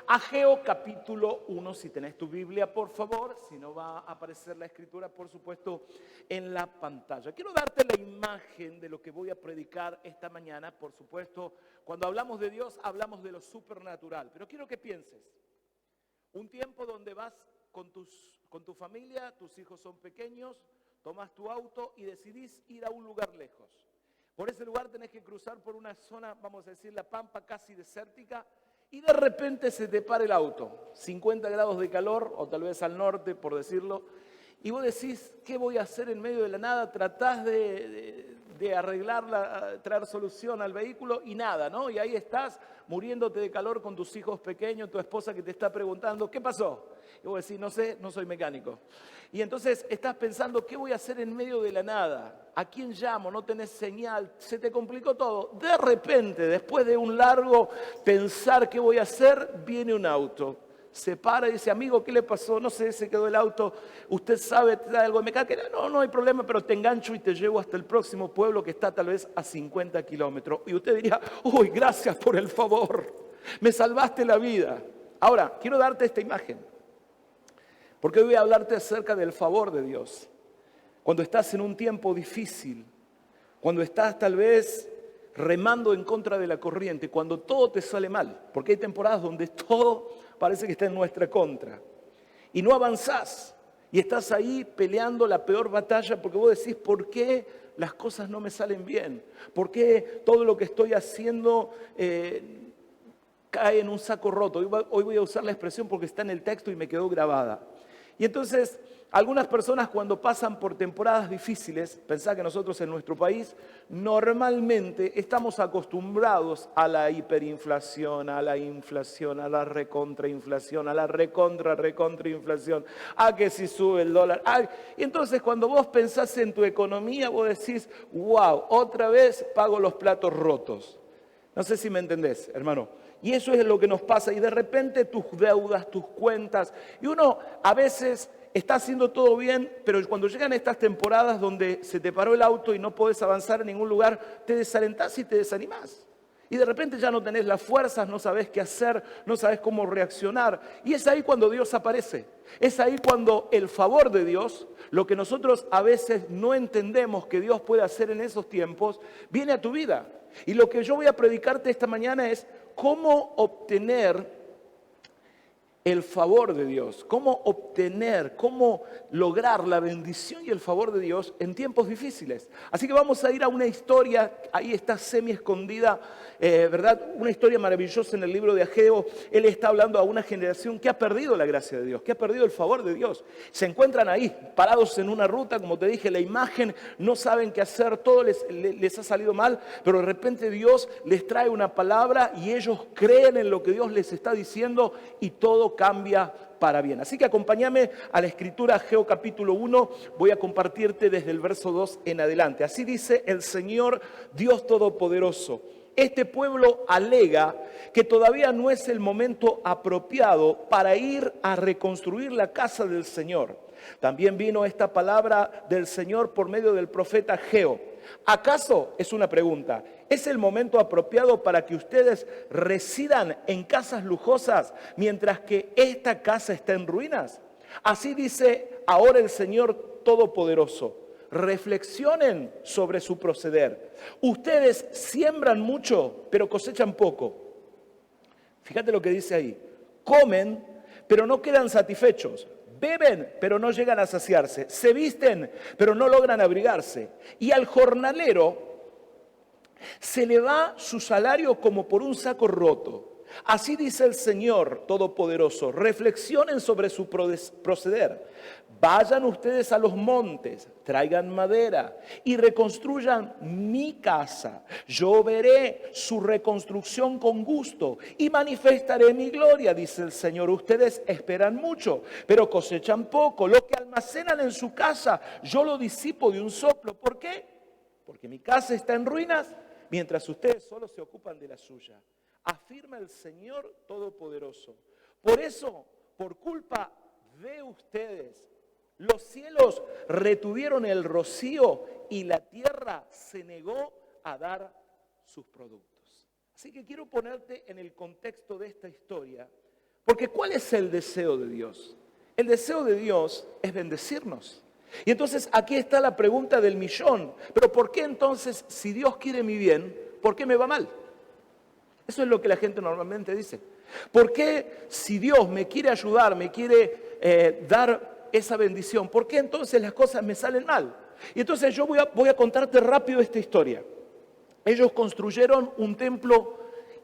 Ageo capítulo 1, si tenés tu Biblia, por favor, si no va a aparecer la escritura, por supuesto, en la pantalla. Quiero darte la imagen de lo que voy a predicar esta mañana. Por supuesto, cuando hablamos de Dios, hablamos de lo supernatural, pero quiero que pienses, un tiempo donde vas con tu familia, tus hijos son pequeños, tomas tu auto y decidís ir a un lugar lejos. Por ese lugar tenés que cruzar por una zona, vamos a decir, la pampa casi desértica, y de repente se te para el auto, 50 grados de calor, o tal vez al norte, por decirlo, y vos decís, ¿qué voy a hacer en medio de la nada? Tratás de arreglarla, traer solución al vehículo y nada, ¿no? Y ahí estás muriéndote de calor con tus hijos pequeños, tu esposa que te está preguntando, ¿qué pasó? Y vos decís, no sé, no soy mecánico. Y entonces estás pensando, ¿qué voy a hacer en medio de la nada? ¿A quién llamo? No tenés señal, se te complicó todo. De repente, después de un largo pensar qué voy a hacer, viene un auto. Se para y dice, amigo, ¿qué le pasó? No sé, se quedó el auto. ¿Usted sabe, te da algo de mecánica? No hay problema, pero te engancho y te llevo hasta el próximo pueblo que está tal vez a 50 kilómetros. Y usted diría, uy, gracias por el favor. Me salvaste la vida. Ahora, quiero darte esta imagen, porque hoy voy a hablarte acerca del favor de Dios. Cuando estás en un tiempo difícil, cuando estás tal vez remando en contra de la corriente, cuando todo te sale mal, porque hay temporadas donde todo parece que está en nuestra contra, y no avanzás, y estás ahí peleando la peor batalla porque vos decís, ¿por qué las cosas no me salen bien? ¿Por qué todo lo que estoy haciendo cae en un saco roto? Hoy voy a usar la expresión porque está en el texto y me quedó grabada. Y entonces, algunas personas cuando pasan por temporadas difíciles, pensá que nosotros en nuestro país normalmente estamos acostumbrados a la hiperinflación, a la inflación, a la recontrainflación, a la recontrainflación, a que si sube el dólar. Y entonces cuando vos pensás en tu economía, vos decís, wow, otra vez pago los platos rotos. No sé si me entendés, hermano. Y eso es lo que nos pasa. Y de repente tus deudas, tus cuentas. Y uno a veces está haciendo todo bien, pero cuando llegan estas temporadas donde se te paró el auto y no podés avanzar en ningún lugar, te desalentás y te desanimás. Y de repente ya no tenés las fuerzas, no sabés qué hacer, no sabés cómo reaccionar. Y es ahí cuando Dios aparece. Es ahí cuando el favor de Dios, lo que nosotros a veces no entendemos que Dios puede hacer en esos tiempos, viene a tu vida. Y lo que yo voy a predicarte esta mañana es cómo obtener el favor de Dios, cómo lograr la bendición y el favor de Dios en tiempos difíciles. Así que vamos a ir a una historia, ahí está semi escondida, ¿verdad? Una historia maravillosa en el libro de Ageo. Él está hablando a una generación que ha perdido la gracia de Dios, que ha perdido el favor de Dios. Se encuentran ahí, parados en una ruta, como te dije, la imagen, no saben qué hacer, todo les ha salido mal, pero de repente Dios les trae una palabra y ellos creen en lo que Dios les está diciendo y todo cambia para bien. Así que acompáñame a la escritura, Ageo capítulo 1, voy a compartirte desde el verso 2 en adelante. Así dice el Señor Dios Todopoderoso. Este pueblo alega que todavía no es el momento apropiado para ir a reconstruir la casa del Señor. También vino esta palabra del Señor por medio del profeta Ageo. ¿Acaso, es una pregunta, es el momento apropiado para que ustedes residan en casas lujosas mientras que esta casa está en ruinas? Así dice ahora el Señor Todopoderoso. Reflexionen sobre su proceder. Ustedes siembran mucho, pero cosechan poco. Fíjate lo que dice ahí. Comen, pero no quedan satisfechos. Beben, pero no llegan a saciarse. Se visten, pero no logran abrigarse. Y al jornalero se le va su salario como por un saco roto. Así dice el Señor Todopoderoso. Reflexionen sobre su proceder. Vayan ustedes a los montes, traigan madera y reconstruyan mi casa. Yo veré su reconstrucción con gusto y manifestaré mi gloria, dice el Señor. Ustedes esperan mucho, pero cosechan poco. Lo que almacenan en su casa, yo lo disipo de un soplo. ¿Por qué? Porque mi casa está en ruinas, mientras ustedes solo se ocupan de la suya. Afirma el Señor Todopoderoso. Por eso, por culpa de ustedes, los cielos retuvieron el rocío y la tierra se negó a dar sus productos. Así que quiero ponerte en el contexto de esta historia Porque ¿cuál es el deseo de Dios? El deseo de Dios es bendecirnos. Y entonces aquí está la pregunta del millón. Pero ¿por qué entonces, si Dios quiere mi bien, por qué me va mal? Eso es lo que la gente normalmente dice. ¿Por qué si Dios me quiere ayudar, me quiere dar esa bendición, por qué entonces las cosas me salen mal? Y entonces yo voy a contarte rápido esta historia. Ellos construyeron un templo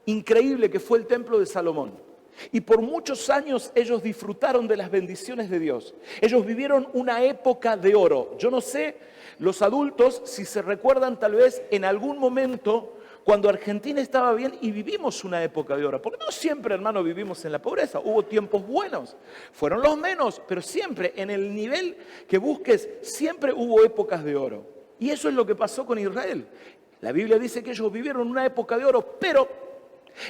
increíble que fue el templo de Salomón. Y por muchos años ellos disfrutaron de las bendiciones de Dios. Ellos vivieron una época de oro. Yo no sé, los adultos, si se recuerdan tal vez en algún momento cuando Argentina estaba bien y vivimos una época de oro. Porque no siempre, hermano, vivimos en la pobreza. Hubo tiempos buenos, fueron los menos, pero siempre en el nivel que busques, siempre hubo épocas de oro. Y eso es lo que pasó con Israel. La Biblia dice que ellos vivieron una época de oro, pero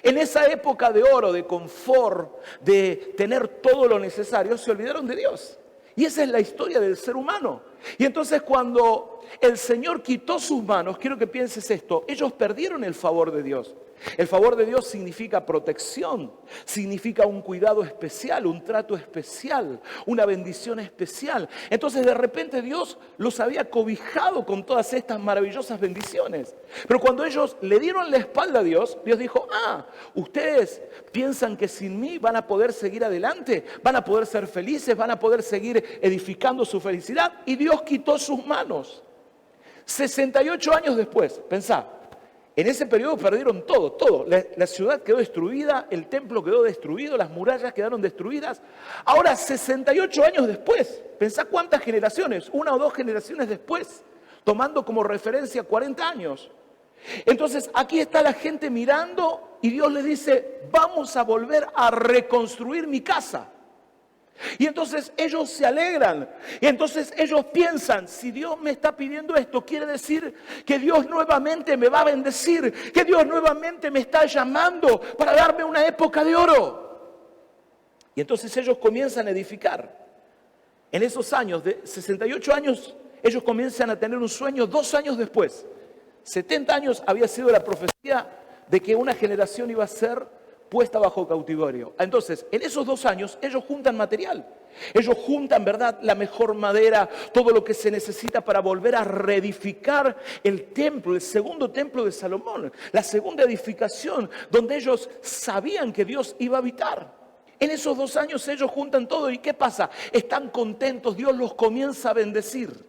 en esa época de oro, de confort, de tener todo lo necesario, se olvidaron de Dios. Y esa es la historia del ser humano. Y entonces cuando el Señor quitó sus manos, quiero que pienses esto, ellos perdieron el favor de Dios. El favor de Dios significa protección, significa un cuidado especial, un trato especial, una bendición especial. Entonces de repente Dios los había cobijado con todas estas maravillosas bendiciones. Pero cuando ellos le dieron la espalda a Dios, Dios dijo, ustedes piensan que sin mí van a poder seguir adelante, van a poder ser felices, van a poder seguir edificando su felicidad. Y Dios quitó sus manos. 68 años después, pensá. En ese periodo perdieron todo. La ciudad quedó destruida, el templo quedó destruido, las murallas quedaron destruidas. Ahora, 68 años después, pensá cuántas generaciones, una o dos generaciones después, tomando como referencia 40 años. Entonces, aquí está la gente mirando y Dios le dice, vamos a volver a reconstruir mi casa. Y entonces ellos se alegran, y entonces ellos piensan, si Dios me está pidiendo esto, quiere decir que Dios nuevamente me va a bendecir, que Dios nuevamente me está llamando para darme una época de oro. Y entonces ellos comienzan a edificar. En esos años, de 68 años, ellos comienzan a tener un sueño 2 años después. 70 años había sido la profecía de que una generación iba a ser puesta bajo cautiverio. Entonces, en esos 2 años, ellos juntan material. Ellos juntan, ¿verdad?, la mejor madera, todo lo que se necesita para volver a reedificar el templo, el segundo templo de Salomón, la segunda edificación, donde ellos sabían que Dios iba a habitar. En esos 2 años ellos juntan todo. ¿Y qué pasa? Están contentos, Dios los comienza a bendecir.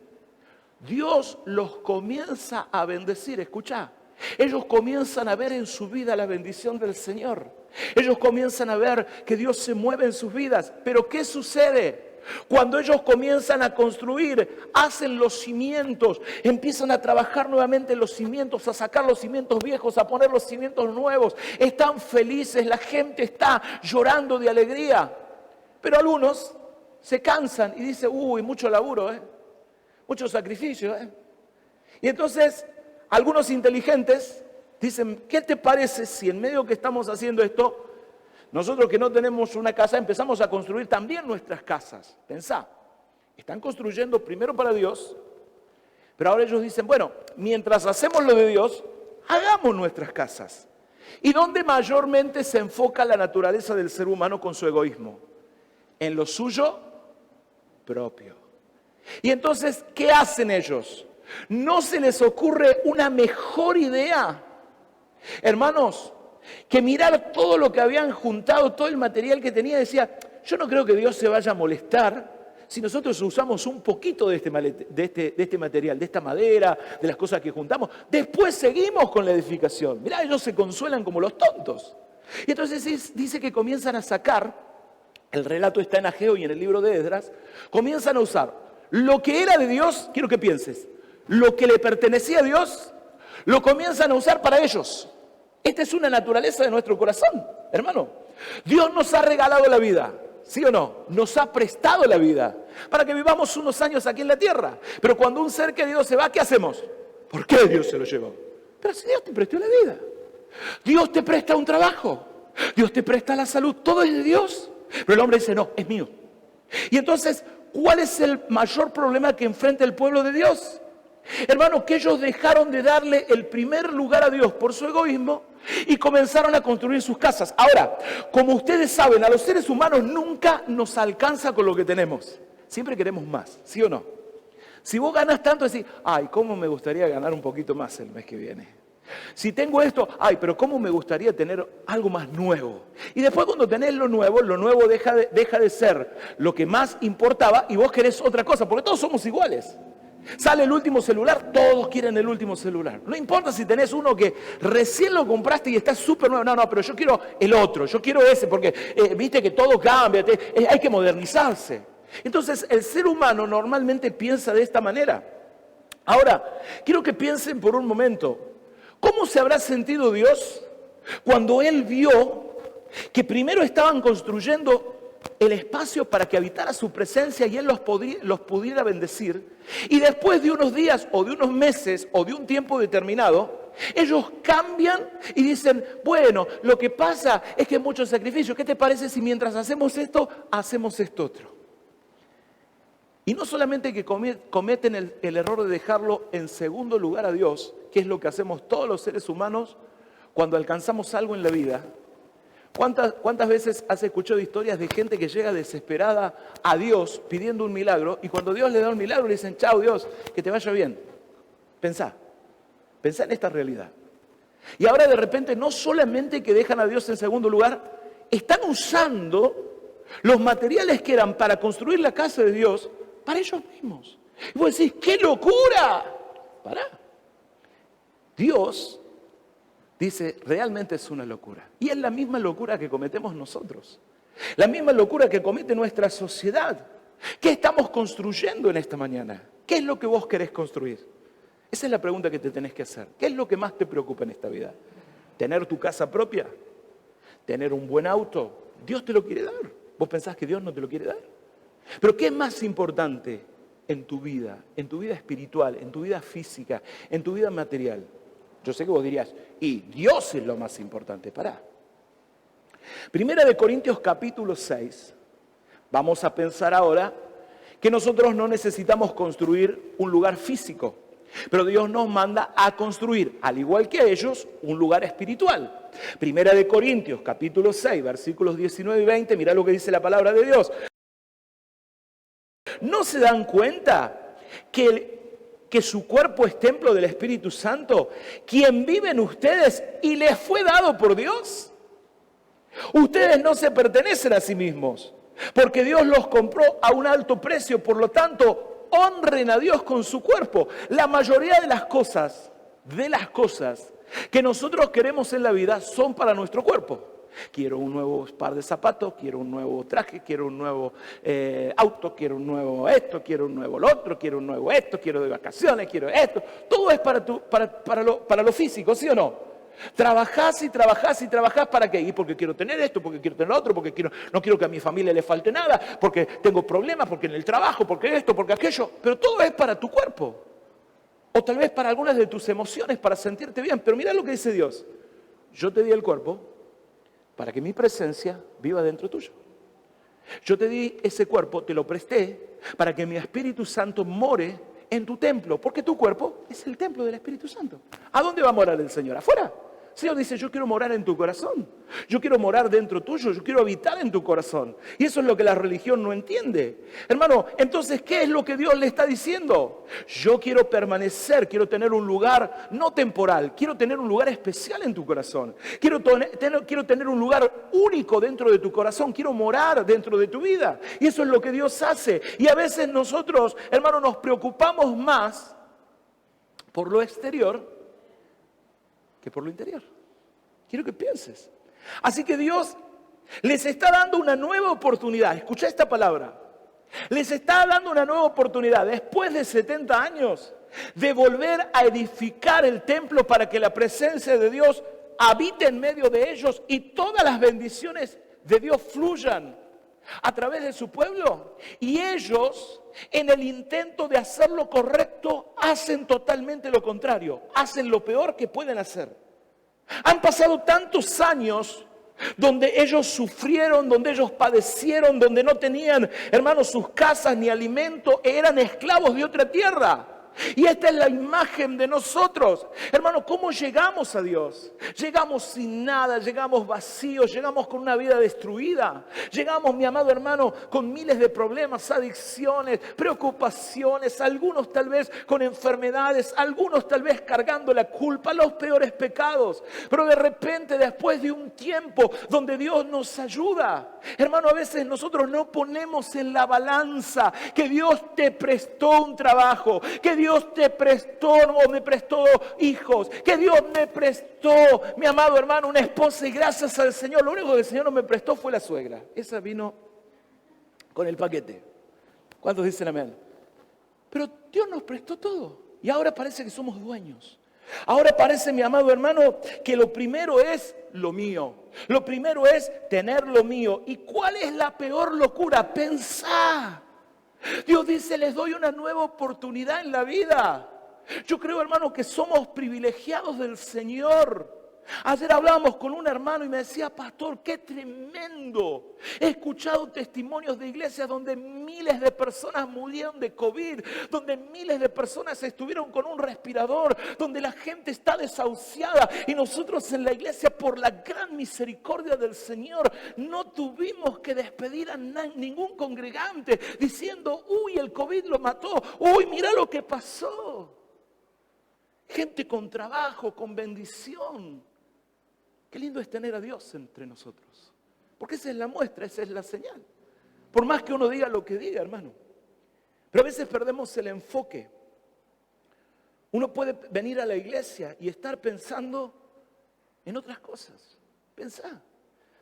Dios los comienza a bendecir, escuchá. Ellos comienzan a ver en su vida la bendición del Señor. Ellos comienzan a ver que Dios se mueve en sus vidas. Pero ¿qué sucede? Cuando ellos comienzan a construir, hacen los cimientos, empiezan a trabajar nuevamente en los cimientos, a sacar los cimientos viejos, a poner los cimientos nuevos. Están felices, la gente está llorando de alegría. Pero algunos se cansan y dicen, mucho laburo, mucho sacrificio. Y entonces algunos inteligentes dicen, ¿qué te parece si en medio que estamos haciendo esto, nosotros que no tenemos una casa, empezamos a construir también nuestras casas? Pensá, están construyendo primero para Dios, pero ahora ellos dicen, bueno, mientras hacemos lo de Dios, hagamos nuestras casas. ¿Y dónde mayormente se enfoca la naturaleza del ser humano con su egoísmo? En lo suyo propio. Y entonces, ¿qué hacen ellos? ¿No se les ocurre una mejor idea, hermanos, que mirar todo lo que habían juntado, todo el material que tenía? Decía, yo no creo que Dios se vaya a molestar si nosotros usamos un poquito de este material, de esta madera, de las cosas que juntamos. Después seguimos con la edificación. Mirá, ellos se consuelan como los tontos. Y entonces dice que comienzan a sacar, el relato está en Ageo y en el libro de Esdras, comienzan a usar lo que era de Dios, quiero que pienses, lo que le pertenecía a Dios, lo comienzan a usar para ellos. Esta es una naturaleza de nuestro corazón, hermano. Dios nos ha regalado la vida, ¿sí o no? Nos ha prestado la vida para que vivamos unos años aquí en la tierra. Pero cuando un ser querido se va, ¿qué hacemos? ¿Por qué Dios se lo llevó? Pero si Dios te prestó la vida, Dios te presta un trabajo, Dios te presta la salud, todo es de Dios. Pero el hombre dice, no, es mío. Y entonces, ¿cuál es el mayor problema que enfrenta el pueblo de Dios? Hermano, que ellos dejaron de darle el primer lugar a Dios por su egoísmo y comenzaron a construir sus casas. Ahora, como ustedes saben, a los seres humanos nunca nos alcanza con lo que tenemos. Siempre queremos más, ¿sí o no? Si vos ganas tanto, decís, ay, cómo me gustaría ganar un poquito más el mes que viene. Si tengo esto, ay, pero cómo me gustaría tener algo más nuevo. Y después cuando tenés lo nuevo deja de ser lo que más importaba y vos querés otra cosa, porque todos somos iguales. Sale el último celular, todos quieren el último celular. No importa si tenés uno que recién lo compraste y está súper nuevo. No, pero yo quiero el otro, yo quiero ese, porque viste que todo cambia, hay que modernizarse. Entonces el ser humano normalmente piensa de esta manera. Ahora, quiero que piensen por un momento, ¿cómo se habrá sentido Dios cuando Él vio que primero estaban construyendo el espacio para que habitara su presencia y Él los pudiera bendecir? Y después de unos días o de unos meses o de un tiempo determinado, ellos cambian y dicen, bueno, lo que pasa es que hay mucho sacrificio. ¿Qué te parece si mientras hacemos esto, hacemos esto otro? Y no solamente que cometen el error de dejarlo en segundo lugar a Dios, que es lo que hacemos todos los seres humanos cuando alcanzamos algo en la vida. ¿Cuántas veces has escuchado historias de gente que llega desesperada a Dios pidiendo un milagro y cuando Dios le da un milagro le dicen, chao Dios, que te vaya bien? Pensá en esta realidad. Y ahora de repente no solamente que dejan a Dios en segundo lugar, están usando los materiales que eran para construir la casa de Dios para ellos mismos. Y vos decís, ¡qué locura! Pará. Dios dice, realmente es una locura. Y es la misma locura que cometemos nosotros. La misma locura que comete nuestra sociedad. ¿Qué estamos construyendo en esta mañana? ¿Qué es lo que vos querés construir? Esa es la pregunta que te tenés que hacer. ¿Qué es lo que más te preocupa en esta vida? ¿Tener tu casa propia? ¿Tener un buen auto? Dios te lo quiere dar. ¿Vos pensás que Dios no te lo quiere dar? Pero ¿qué es más importante en tu vida espiritual, en tu vida física, en tu vida material? Yo sé que vos dirías, y Dios es lo más importante. Pará. Primera de Corintios capítulo 6. Vamos a pensar ahora que nosotros no necesitamos construir un lugar físico, pero Dios nos manda a construir, al igual que ellos, un lugar espiritual. Primera de Corintios capítulo 6, versículos 19 y 20, mirá lo que dice la palabra de Dios. ¿No se dan cuenta que su cuerpo es templo del Espíritu Santo, quien vive en ustedes y les fue dado por Dios? Ustedes no se pertenecen a sí mismos, porque Dios los compró a un alto precio, por lo tanto, honren a Dios con su cuerpo. La mayoría de las cosas que nosotros queremos en la vida son para nuestro cuerpo. Quiero un nuevo par de zapatos, quiero un nuevo traje, quiero un nuevo auto, quiero un nuevo esto, quiero un nuevo lo otro, quiero un nuevo esto, quiero de vacaciones, quiero esto. Todo es para lo físico, ¿sí o no? Trabajás y trabajás y trabajás, ¿para qué? Y porque quiero tener esto, porque quiero tener lo otro, porque no quiero que a mi familia le falte nada, porque tengo problemas, porque en el trabajo, porque esto, porque aquello. Pero todo es para tu cuerpo. O tal vez para algunas de tus emociones, para sentirte bien. Pero mirá lo que dice Dios. Yo te di el cuerpo para que mi presencia viva dentro tuyo. Yo te di ese cuerpo, te lo presté, para que mi Espíritu Santo more en tu templo, porque tu cuerpo es el templo del Espíritu Santo. ¿A dónde va a morar el Señor? ¿Afuera? El Señor dice, yo quiero morar en tu corazón. Yo quiero morar dentro tuyo, yo quiero habitar en tu corazón. Y eso es lo que la religión no entiende. Hermano, entonces, ¿qué es lo que Dios le está diciendo? Yo quiero permanecer, quiero tener un lugar no temporal, quiero tener un lugar especial en tu corazón. Quiero tener un lugar único dentro de tu corazón, quiero morar dentro de tu vida. Y eso es lo que Dios hace. Y a veces nosotros, hermano, nos preocupamos más por lo exterior que por lo interior. Quiero que pienses. Así que Dios les está dando una nueva oportunidad. Escucha esta palabra. Les está dando una nueva oportunidad después de 70 años de volver a edificar el templo para que la presencia de Dios habite en medio de ellos y todas las bendiciones de Dios fluyan a través de su pueblo. Y ellos, en el intento de hacer lo correcto, hacen totalmente lo contrario. Hacen lo peor que pueden hacer. Han pasado tantos años donde ellos sufrieron, donde ellos padecieron, donde no tenían, hermanos, sus casas ni alimento, eran esclavos de otra tierra. Y esta es la imagen de nosotros. Hermano, ¿cómo llegamos a Dios? Llegamos sin nada, llegamos vacíos, llegamos con una vida destruida. Llegamos, mi amado hermano, con miles de problemas, adicciones, preocupaciones, algunos tal vez con enfermedades, algunos tal vez cargando la culpa, los peores pecados. Pero de repente, después de un tiempo donde Dios nos ayuda, hermano, a veces nosotros no ponemos en la balanza que Dios te prestó un trabajo, que Dios te prestó o me prestó hijos, que Dios me prestó, mi amado hermano, una esposa, y gracias al Señor, lo único que el Señor no me prestó fue la suegra. Esa vino con el paquete. ¿Cuántos dicen amén? Pero Dios nos prestó todo y ahora parece que somos dueños. Ahora parece, mi amado hermano, que lo primero es lo mío. Lo primero es tener lo mío. ¿Y cuál es la peor locura? Pensar. Dios dice, les doy una nueva oportunidad en la vida. Yo creo, hermano, que somos privilegiados del Señor. Ayer hablábamos con un hermano y me decía, pastor, qué tremendo. He escuchado testimonios de iglesias donde miles de personas murieron de COVID, donde miles de personas estuvieron con un respirador, donde la gente está desahuciada y nosotros en la iglesia, por la gran misericordia del Señor, no tuvimos que despedir a ningún congregante diciendo, uy, el COVID lo mató, uy, mira lo que pasó. Gente con trabajo, con bendición. Qué lindo es tener a Dios entre nosotros. Porque esa es la muestra, esa es la señal. Por más que uno diga lo que diga, hermano. Pero a veces perdemos el enfoque. Uno puede venir a la iglesia y estar pensando en otras cosas. Pensá.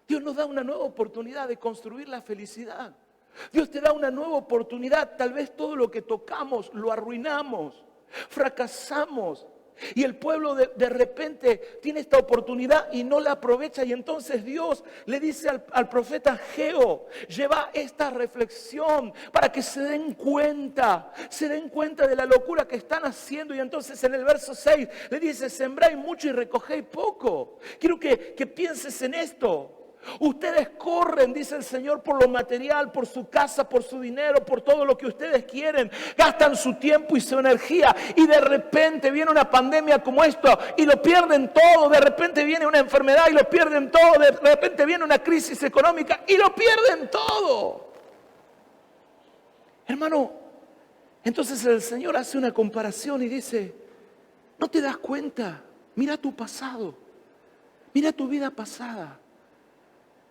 Dios nos da una nueva oportunidad de construir la felicidad. Dios te da una nueva oportunidad. Tal vez todo lo que tocamos lo arruinamos, fracasamos. Y el pueblo de repente tiene esta oportunidad y no la aprovecha. Y entonces Dios le dice al profeta Ageo, lleva esta reflexión para que se den cuenta de la locura que están haciendo. Y entonces en el verso 6 le dice, sembráis mucho y recogéis poco. Quiero que pienses en esto. Ustedes corren, dice el Señor, por lo material, por su casa, por su dinero, por todo lo que ustedes quieren. Gastan su tiempo y su energía y de repente viene una pandemia como esto y lo pierden todo. De repente viene una enfermedad y lo pierden todo. De repente viene una crisis económica y lo pierden todo. Hermano, entonces el Señor hace una comparación y dice, ¿no te das cuenta? Mira tu pasado, mira tu vida pasada.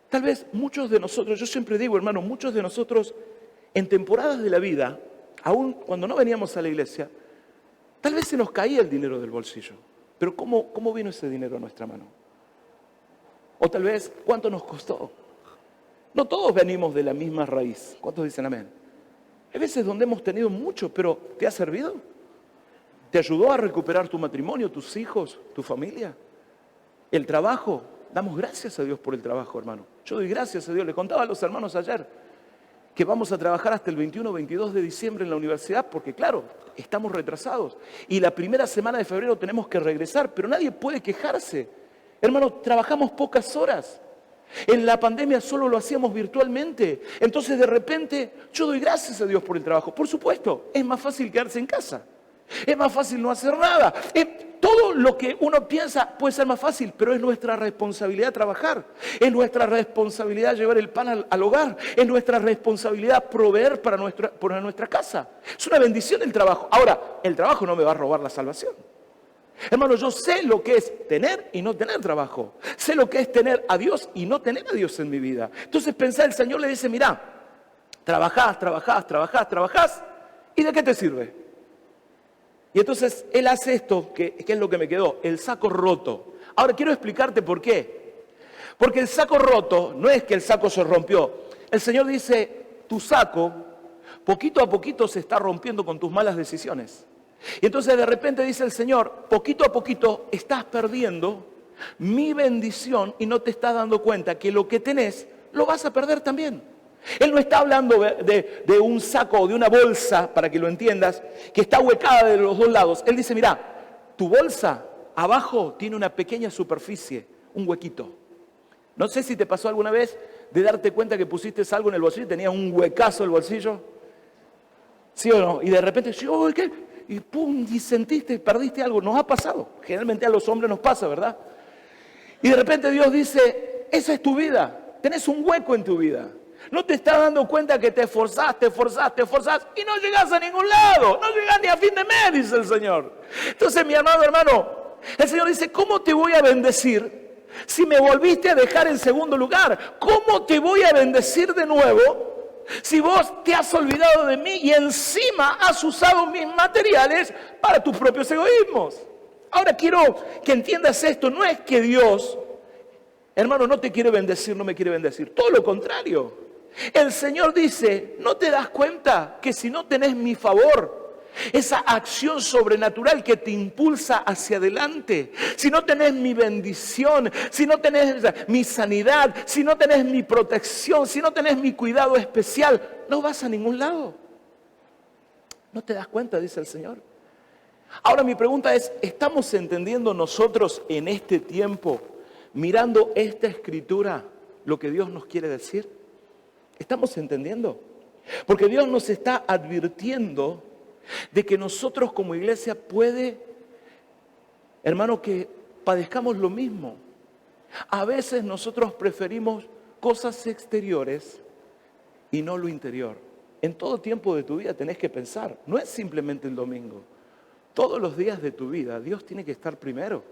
Tal vez muchos de nosotros, yo siempre digo, hermano, muchos de nosotros en temporadas de la vida, aún cuando no veníamos a la iglesia, tal vez se nos caía el dinero del bolsillo. Pero ¿cómo vino ese dinero a nuestra mano? O tal vez, ¿cuánto nos costó? No todos venimos de la misma raíz. ¿Cuántos dicen amén? Hay veces donde hemos tenido mucho, pero ¿te ha servido? ¿Te ayudó a recuperar tu matrimonio, tus hijos, tu familia? ¿El trabajo? Damos gracias a Dios por el trabajo, hermano. Yo doy gracias a Dios. Le contaba a los hermanos ayer que vamos a trabajar hasta el 21 o 22 de diciembre en la universidad porque, claro, estamos retrasados. Y la primera semana de febrero tenemos que regresar, pero nadie puede quejarse. Hermano, trabajamos pocas horas. En la pandemia solo lo hacíamos virtualmente. Entonces, de repente, yo doy gracias a Dios por el trabajo. Por supuesto, es más fácil quedarse en casa. Es más fácil no hacer nada. Todo lo que uno piensa puede ser más fácil, pero es nuestra responsabilidad trabajar. Es nuestra responsabilidad llevar el pan al hogar. Es nuestra responsabilidad proveer para nuestra casa. Es una bendición el trabajo. Ahora, el trabajo no me va a robar la salvación. Hermano, yo sé lo que es tener y no tener trabajo. Sé lo que es tener a Dios y no tener a Dios en mi vida. Entonces pensá, el Señor le dice, mirá, trabajás, ¿y de qué te sirve? Y entonces Él hace esto, que es lo que me quedó, el saco roto. Ahora quiero explicarte por qué. Porque el saco roto no es que el saco se rompió. El Señor dice, tu saco poquito a poquito se está rompiendo con tus malas decisiones. Y entonces de repente dice el Señor, poquito a poquito estás perdiendo mi bendición y no te estás dando cuenta que lo que tenés lo vas a perder también. Él no está hablando de un saco o de una bolsa, para que lo entiendas, que está huecada de los dos lados. Él dice, mira, tu bolsa abajo tiene una pequeña superficie, un huequito. No sé si te pasó alguna vez de darte cuenta que pusiste algo en el bolsillo y tenías un huecazo el bolsillo. ¿Sí o no? Y de repente, ¿qué? y pum, y sentiste, perdiste algo. Nos ha pasado. Generalmente a los hombres nos pasa, ¿verdad? Y de repente Dios dice, esa es tu vida. Tenés un hueco en tu vida. No te estás dando cuenta que te esforzás y no llegás a ningún lado. No llegás ni a fin de mes, dice el Señor. Entonces, mi hermano, el Señor dice, ¿cómo te voy a bendecir si me volviste a dejar en segundo lugar? ¿Cómo te voy a bendecir de nuevo si vos te has olvidado de mí y encima has usado mis materiales para tus propios egoísmos? Ahora quiero que entiendas esto. No es que Dios, hermano, no te quiere bendecir, no me quiere bendecir. Todo lo contrario. El Señor dice, ¿no te das cuenta que si no tenés mi favor, esa acción sobrenatural que te impulsa hacia adelante, si no tenés mi bendición, si no tenés mi sanidad, si no tenés mi protección, si no tenés mi cuidado especial, no vas a ningún lado? ¿No te das cuenta?, dice el Señor. Ahora mi pregunta es, ¿estamos entendiendo nosotros en este tiempo, mirando esta escritura, lo que Dios nos quiere decir? ¿Estamos entendiendo? Porque Dios nos está advirtiendo de que nosotros como iglesia puede, hermano, que padezcamos lo mismo. A veces nosotros preferimos cosas exteriores y no lo interior. En todo tiempo de tu vida tenés que pensar, no es simplemente el domingo. Todos los días de tu vida Dios tiene que estar primero.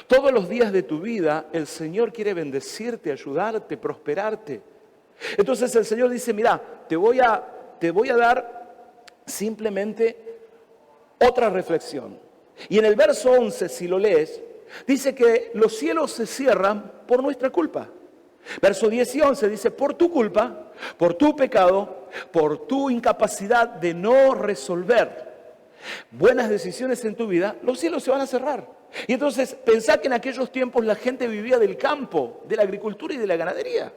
Todos los días de tu vida el Señor quiere bendecirte, ayudarte, prosperarte. Entonces el Señor dice, mira, te voy a dar simplemente otra reflexión. Y en el verso 11, si lo lees, dice que los cielos se cierran por nuestra culpa. Verso 10 y 11 dice, por tu culpa, por tu pecado, por tu incapacidad de no resolver buenas decisiones en tu vida, los cielos se van a cerrar. Y entonces pensá que en aquellos tiempos la gente vivía del campo, de la agricultura y de la ganadería.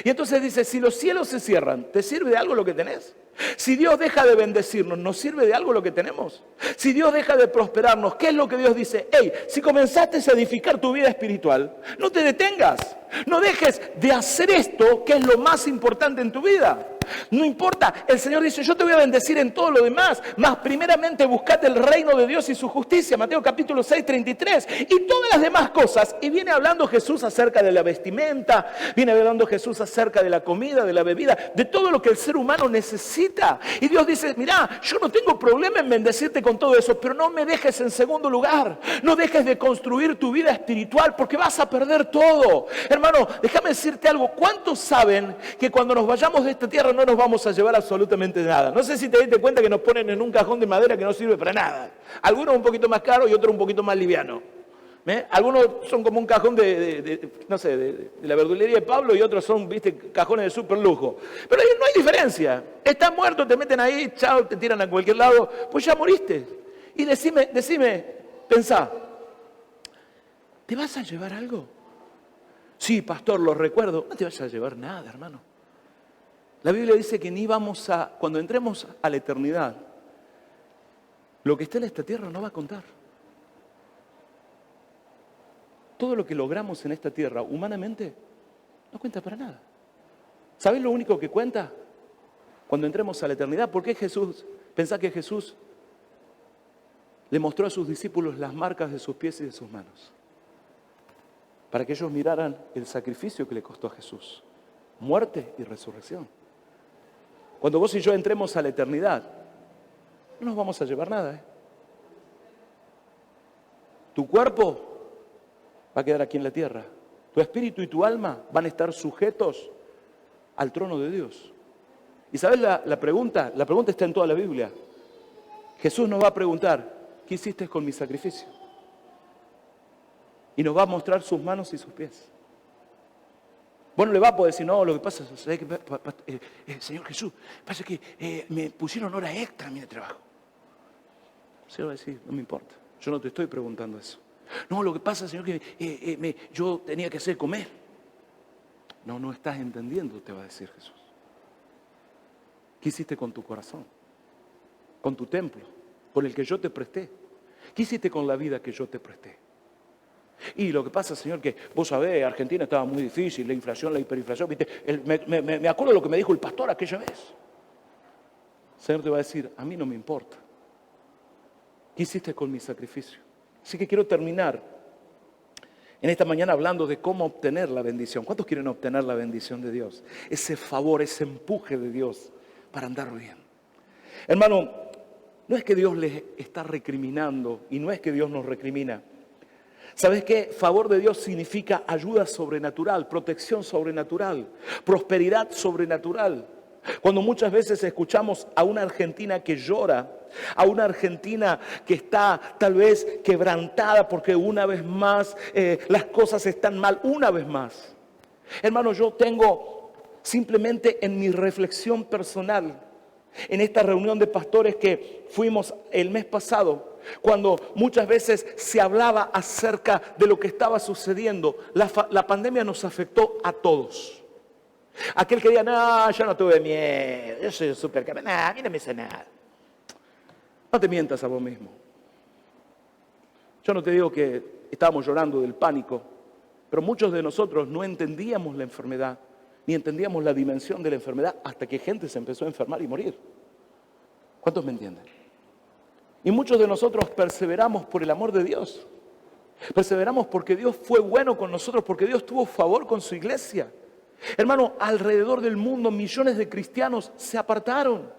Y entonces dice, si los cielos se cierran, ¿te sirve de algo lo que tenés? Si Dios deja de bendecirnos, ¿nos sirve de algo lo que tenemos? Si Dios deja de prosperarnos, ¿qué es lo que Dios dice? Hey, si comenzaste a edificar tu vida espiritual, no te detengas. No dejes de hacer esto, que es lo más importante en tu vida. No importa, el Señor dice, yo te voy a bendecir en todo lo demás, mas primeramente buscate el reino de Dios y su justicia, Mateo capítulo 6, 33, y todas las demás cosas. Y viene hablando Jesús acerca de la vestimenta, viene hablando Jesús acerca de la comida, de la bebida, de todo lo que el ser humano necesita. Y Dios dice, mira, yo no tengo problema en bendecirte con todo eso, pero no me dejes en segundo lugar, no dejes de construir tu vida espiritual, porque vas a perder todo. Hermano, déjame decirte algo, ¿cuántos saben que cuando nos vayamos de esta tierra no nos vamos a llevar absolutamente nada? No sé si te diste cuenta que nos ponen en un cajón de madera que no sirve para nada. Algunos un poquito más caro y otros un poquito más liviano. Algunos son como un cajón no sé, de la verdulería de Pablo y otros son, viste, cajones de súper lujo. Pero ahí no hay diferencia. Estás muerto, te meten ahí, chao, te tiran a cualquier lado, pues ya moriste. Y decime, pensá, ¿te vas a llevar algo? Sí, pastor, lo recuerdo. No te vas a llevar nada, hermano. La Biblia dice que ni vamos cuando entremos a la eternidad, lo que esté en esta tierra no va a contar. Todo lo que logramos en esta tierra, humanamente, no cuenta para nada. ¿Sabés lo único que cuenta? Cuando entremos a la eternidad. ¿Por qué pensá que Jesús le mostró a sus discípulos las marcas de sus pies y de sus manos? Para que ellos miraran el sacrificio que le costó a Jesús. Muerte y resurrección. Cuando vos y yo entremos a la eternidad, no nos vamos a llevar nada. Tu cuerpo va a quedar aquí en la tierra. Tu espíritu y tu alma van a estar sujetos al trono de Dios. ¿Y sabes la pregunta? La pregunta está en toda la Biblia. Jesús nos va a preguntar, ¿qué hiciste con mi sacrificio? Y nos va a mostrar sus manos y sus pies. Bueno, le va a poder decir, no, lo que pasa es, Señor Jesús, pasa que me pusieron hora extra en mi trabajo. El Señor va a decir, no me importa, yo no te estoy preguntando eso. No, lo que pasa, Señor, que yo tenía que hacer comer. No estás entendiendo, te va a decir Jesús. ¿Qué hiciste con tu corazón? Con tu templo, con el que yo te presté. ¿Qué hiciste con la vida que yo te presté? Y lo que pasa, Señor, que vos sabés, Argentina estaba muy difícil, la inflación, la hiperinflación, ¿viste? Me acuerdo lo que me dijo el pastor aquella vez. El Señor te va a decir, a mí no me importa. ¿Qué hiciste con mi sacrificio? Así que quiero terminar en esta mañana hablando de cómo obtener la bendición. ¿Cuántos quieren obtener la bendición de Dios? Ese favor, ese empuje de Dios para andar bien. Hermano, no es que Dios les está recriminando y no es que Dios nos recrimina. ¿Sabes qué? Favor de Dios significa ayuda sobrenatural, protección sobrenatural, prosperidad sobrenatural. Cuando muchas veces escuchamos a una Argentina que llora, a una Argentina que está tal vez quebrantada porque una vez más las cosas están mal, una vez más. Hermano, yo tengo simplemente en mi reflexión personal, en esta reunión de pastores que fuimos el mes pasado, cuando muchas veces se hablaba acerca de lo que estaba sucediendo, la pandemia nos afectó a todos. Aquel que diga, no, yo no tuve miedo, yo soy súper capaz, a mí no me hizo nada. No te mientas a vos mismo. Yo no te digo que estábamos llorando del pánico, pero muchos de nosotros no entendíamos la enfermedad, ni entendíamos la dimensión de la enfermedad hasta que gente se empezó a enfermar y morir. ¿Cuántos me entienden? Y muchos de nosotros perseveramos por el amor de Dios. Perseveramos porque Dios fue bueno con nosotros, porque Dios tuvo favor con su iglesia. Hermano, alrededor del mundo millones de cristianos se apartaron.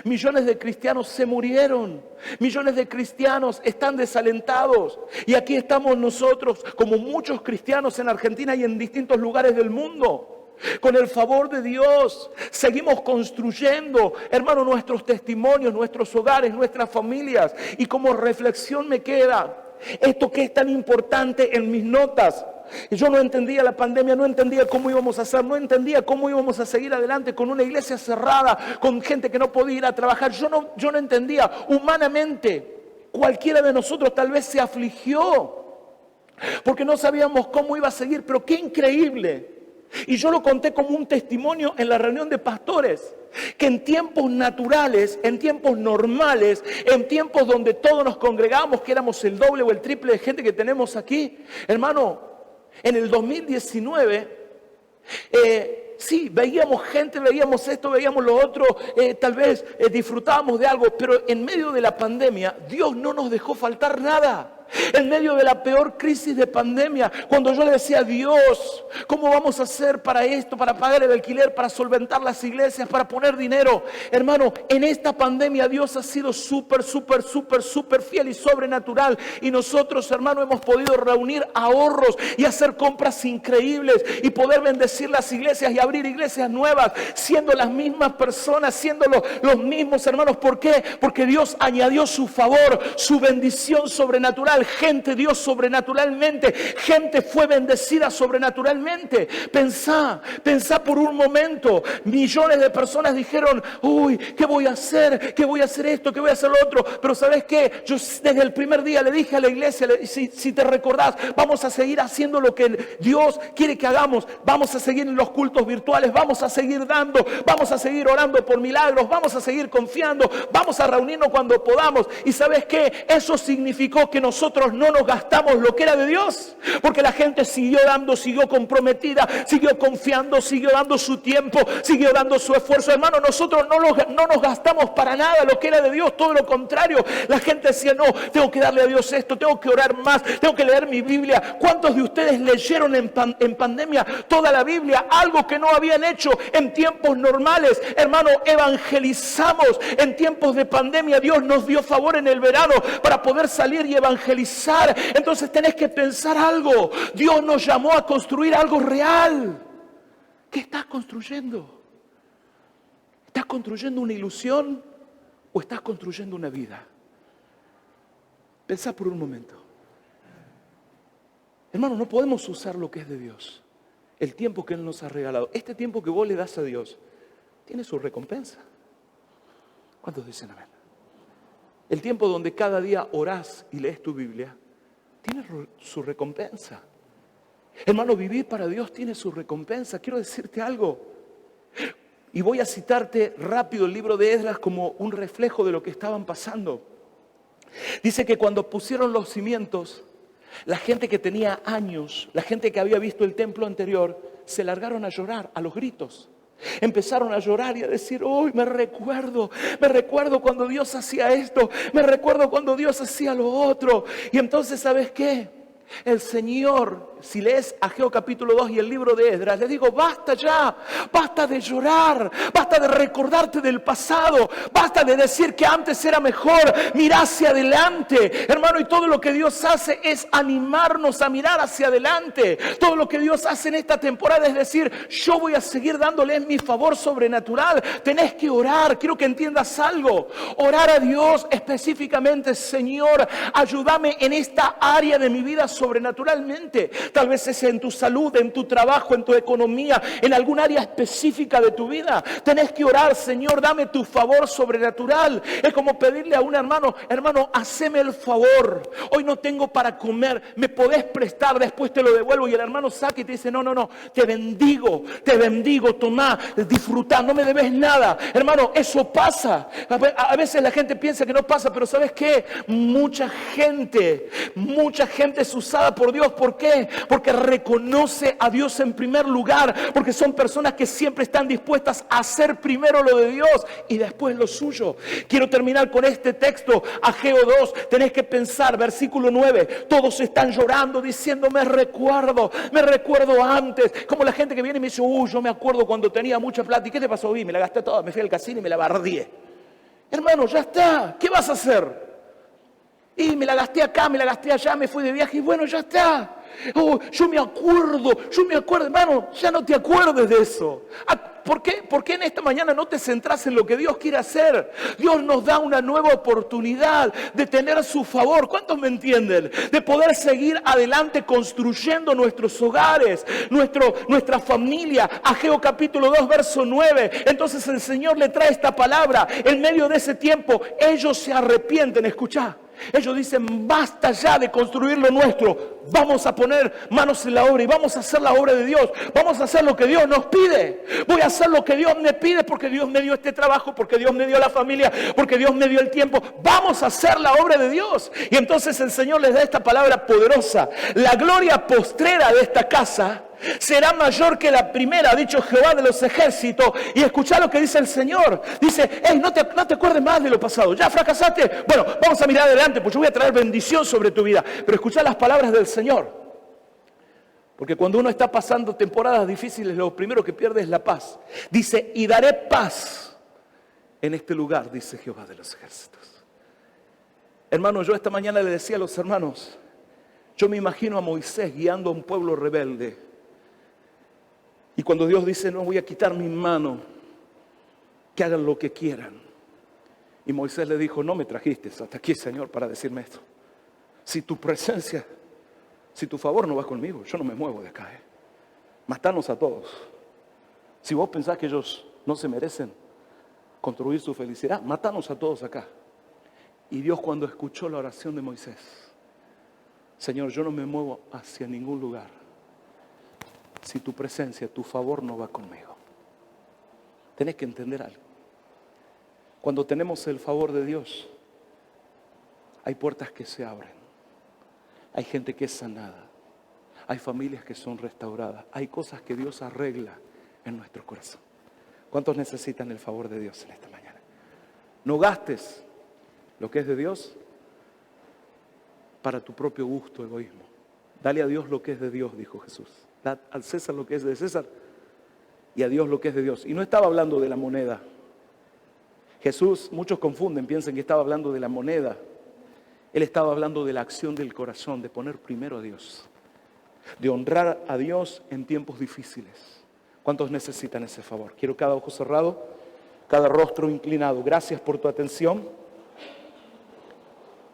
Millones de cristianos se murieron. Millones de cristianos están desalentados. Y aquí estamos nosotros, como muchos cristianos en Argentina y en distintos lugares del mundo. Con el favor de Dios, seguimos construyendo, hermano, nuestros testimonios, nuestros hogares, nuestras familias. Y como reflexión me queda esto que es tan importante en mis notas. Yo no entendía la pandemia, no entendía cómo íbamos a hacer, no entendía cómo íbamos a seguir adelante con una iglesia cerrada, con gente que no podía ir a trabajar. Yo no entendía. Humanamente, cualquiera de nosotros tal vez se afligió, porque no sabíamos cómo iba a seguir, pero qué increíble. Y yo lo conté como un testimonio en la reunión de pastores, que en tiempos naturales, en tiempos normales, en tiempos donde todos nos congregábamos, que éramos el doble o el triple de gente que tenemos aquí, hermano, en el 2019, sí, veíamos gente, veíamos esto, veíamos lo otro, tal vez disfrutábamos de algo, pero en medio de la pandemia, Dios no nos dejó faltar nada. En medio de la peor crisis de pandemia, cuando yo le decía a Dios, ¿cómo vamos a hacer para esto? Para pagar el alquiler, para solventar las iglesias, para poner dinero. Hermano, en esta pandemia Dios ha sido súper fiel y sobrenatural. Y nosotros, hermano, hemos podido reunir ahorros y hacer compras increíbles y poder bendecir las iglesias y abrir iglesias nuevas, siendo las mismas personas, siendo los mismos hermanos. ¿Por qué? Porque Dios añadió su favor, su bendición sobrenatural. Gente dio sobrenaturalmente, gente fue bendecida sobrenaturalmente. Pensá por un momento. Millones de personas dijeron, uy, ¿qué voy a hacer? ¿Qué voy a hacer esto? ¿Qué voy a hacer lo otro? Pero ¿sabes qué? Yo desde el primer día le dije a la iglesia, si te recordás, vamos a seguir haciendo lo que Dios quiere que hagamos. Vamos a seguir en los cultos virtuales, vamos a seguir dando, vamos a seguir orando por milagros, vamos a seguir confiando, vamos a reunirnos cuando podamos. Y ¿sabes qué? Eso significó que nosotros no nos gastamos lo que era de Dios, porque la gente siguió dando, siguió comprometida, siguió confiando, siguió dando su tiempo, siguió dando su esfuerzo. Hermano, nosotros no nos gastamos para nada lo que era de Dios, todo lo contrario. La gente decía, no, tengo que darle a Dios esto, tengo que orar más, tengo que leer mi Biblia. ¿Cuántos de ustedes leyeron en pandemia toda la Biblia? Algo que no habían hecho en tiempos normales. Hermano, evangelizamos en tiempos de pandemia. Dios nos dio favor en el verano para poder salir y evangelizar. Entonces tenés que pensar algo. Dios nos llamó a construir algo real. ¿Qué estás construyendo? ¿Estás construyendo una ilusión o estás construyendo una vida? Pensá por un momento. Hermano, no podemos usar lo que es de Dios, el tiempo que Él nos ha regalado. Este tiempo que vos le das a Dios tiene su recompensa. ¿Cuántos dicen amén? El tiempo donde cada día orás y lees tu Biblia tiene su recompensa. Hermano, vivir para Dios tiene su recompensa. Quiero decirte algo. Y voy a citarte rápido el libro de Esdras como un reflejo de lo que estaban pasando. Dice que cuando pusieron los cimientos, la gente que tenía años, la gente que había visto el templo anterior, se largaron a llorar a los gritos. Empezaron a llorar y a decir, hoy me recuerdo cuando Dios hacía esto, me recuerdo cuando Dios hacía lo otro. Y entonces, ¿sabes qué? El Señor, si lees Ageo capítulo 2 y el libro de Esdras, le digo, basta ya, basta de llorar, basta de recordarte del pasado, basta de decir que antes era mejor, mira hacia adelante, hermano. Y todo lo que Dios hace es animarnos a mirar hacia adelante. Todo lo que Dios hace en esta temporada es decir, yo voy a seguir dándoles mi favor sobrenatural. Tenés que orar, quiero que entiendas algo, orar a Dios específicamente, Señor, ayúdame en esta área de mi vida sobrenaturalmente. Tal vez es en tu salud, en tu trabajo, en tu economía, en algún área específica de tu vida. Tenés que orar, Señor, dame tu favor sobrenatural. Es como pedirle a un hermano, hermano, haceme el favor. Hoy no tengo para comer, me podés prestar, después te lo devuelvo. Y el hermano saca y te dice, no, te bendigo, tomá, disfrutá, no me debes nada. Hermano, eso pasa. A veces la gente piensa que no pasa, pero ¿sabes qué? Mucha gente es usada por Dios. ¿Por qué? Porque reconoce a Dios en primer lugar, porque son personas que siempre están dispuestas a hacer primero lo de Dios y después lo suyo. Quiero terminar con este texto, Ageo 2, tenés que pensar, versículo 9, todos están llorando diciendo, me recuerdo antes, como la gente que viene y me dice, yo me acuerdo cuando tenía mucha plata. ¿Y qué te pasó? Me la gasté toda, me fui al casino y me la bardié. Hermano, ya está, ¿qué vas a hacer? Y me la gasté acá, me la gasté allá, me fui de viaje y bueno, ya está. Yo me acuerdo, hermano, ya no te acuerdes de eso. ¿Por qué en esta mañana no te centras en lo que Dios quiere hacer? Dios nos da una nueva oportunidad de tener su favor. ¿Cuántos me entienden? De poder seguir adelante construyendo nuestros hogares, nuestra familia. Ageo capítulo 2, verso 9. Entonces el Señor le trae esta palabra. En medio de ese tiempo, ellos se arrepienten. Escuchá. Ellos dicen, basta ya de construir lo nuestro, vamos a poner manos en la obra y vamos a hacer la obra de Dios, vamos a hacer lo que Dios nos pide, voy a hacer lo que Dios me pide porque Dios me dio este trabajo, porque Dios me dio la familia, porque Dios me dio el tiempo, vamos a hacer la obra de Dios. Y entonces el Señor les da esta palabra poderosa, la gloria postrera de esta casa será mayor que la primera, ha dicho Jehová de los ejércitos. Y escuchá lo que dice el Señor. Dice, no te acuerdes más de lo pasado. ¿Ya fracasaste? Bueno, vamos a mirar adelante, pues yo voy a traer bendición sobre tu vida. Pero escuchá las palabras del Señor. Porque cuando uno está pasando temporadas difíciles, lo primero que pierde es la paz. Dice, y daré paz en este lugar, dice Jehová de los ejércitos. Hermano, yo esta mañana le decía a los hermanos, yo me imagino a Moisés guiando a un pueblo rebelde. Y cuando Dios dice, no voy a quitar mi mano, que hagan lo que quieran. Y Moisés le dijo, no me trajiste hasta aquí, Señor, para decirme esto. Si tu presencia, si tu favor no va conmigo, yo no me muevo de acá. Matanos a todos. Si vos pensás que ellos no se merecen construir su felicidad, matanos a todos acá. Y Dios, cuando escuchó la oración de Moisés, Señor, yo no me muevo hacia ningún lugar si tu presencia, tu favor no va conmigo. Tenés que entender algo. Cuando tenemos el favor de Dios, hay puertas que se abren. Hay gente que es sanada. Hay familias que son restauradas. Hay cosas que Dios arregla en nuestro corazón. ¿Cuántos necesitan el favor de Dios en esta mañana? No gastes lo que es de Dios para tu propio gusto, egoísmo. Dale a Dios lo que es de Dios, dijo Jesús. Dad al César lo que es de César y a Dios lo que es de Dios. Y no estaba hablando de la moneda. Jesús, muchos confunden, piensan que estaba hablando de la moneda. Él estaba hablando de la acción del corazón, de poner primero a Dios, de honrar a Dios en tiempos difíciles. ¿Cuántos necesitan ese favor? Quiero cada ojo cerrado, cada rostro inclinado. Gracias por tu atención.